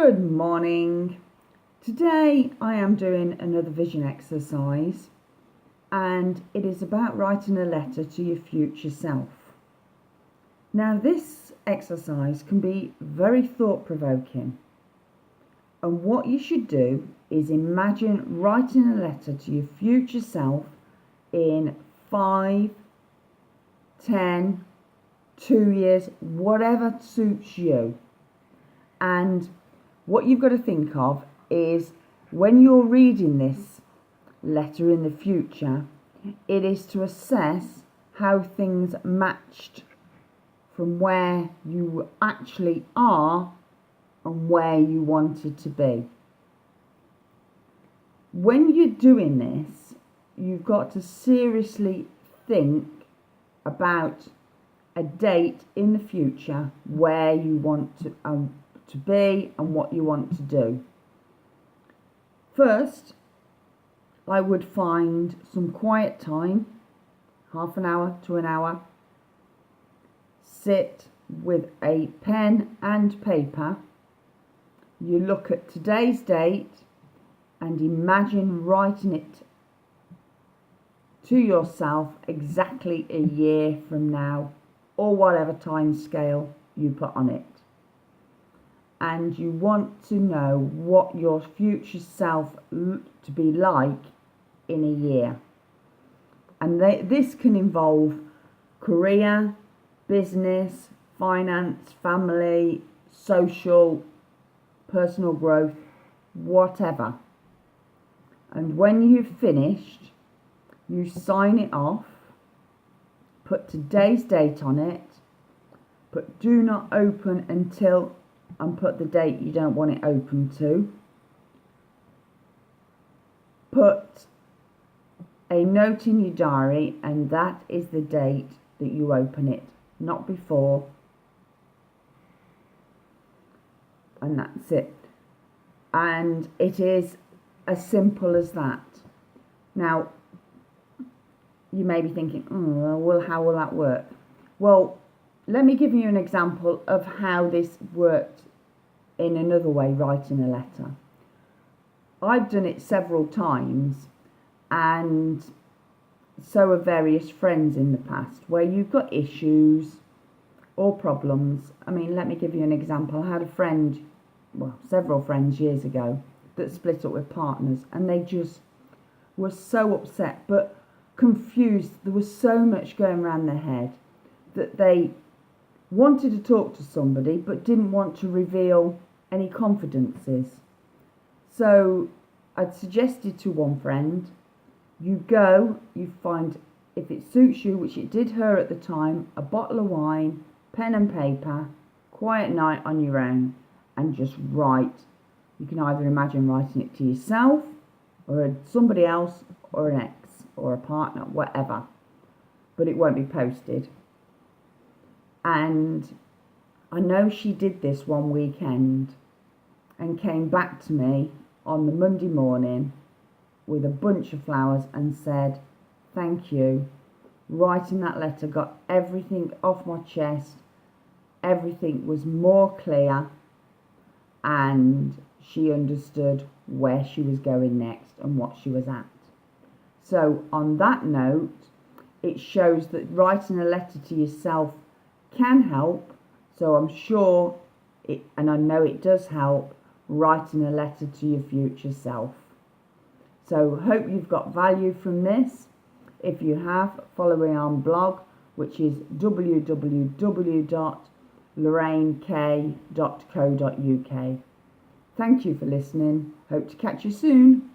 Good morning. Today I am doing another vision exercise, and it is about writing a letter to your future self. Now, this exercise can be very thought-provoking, and what you should do is imagine writing a letter to your future self in 5, 10, 2 years, whatever suits you. And what you've got to think of is when you're reading this letter in the future, it is to assess how things matched from where you actually are and where you wanted to be. When you're doing this, you've got to seriously think about a date in the future where you want to be and what you want to do. First, I would find some quiet time, half an hour to an hour. Sit with a pen and paper. You look at today's date and imagine writing it to yourself exactly a year from now, or whatever time scale you put on it. And you want to know what your future self to be like in a year. And this can involve career, business, finance, family, social, personal growth, whatever. And when you've finished, you sign it off, put today's date on it, put do not open until, and put the date you don't want it open to. Put a note in your diary, and that is the date that you open it, not before. And that's it. And it is as simple as that. Now, you may be thinking, well, how will that work? Well, let me give you an example of how this worked in another way, writing a letter. I've done it several times, and so have various friends in the past, where you've got issues or problems. I mean, let me give you an example. I had a friend, several friends years ago, that split up with partners, and they just were so upset but confused. There was so much going around their head that they wanted to talk to somebody but didn't want to reveal any confidences. So I'd suggested to one friend, you go, you find, if it suits you, which it did her at the time, a bottle of wine, pen and paper, quiet night on your own, and just write. You can either imagine writing it to yourself or somebody else or an ex or a partner, whatever, but it won't be posted. And I know she did this one weekend and came back to me on the Monday morning with a bunch of flowers and said, thank you. Writing that letter got everything off my chest. Everything was more clear, and she understood where she was going next and what she was at. So on that note, it shows that writing a letter to yourself can help. So I'm sure it, and I know it does help, writing a letter to your future self. So hope you've got value from this. If you have, follow me on blog, which is www.lorrainek.co.uk. Thank you for listening. Hope to catch you soon.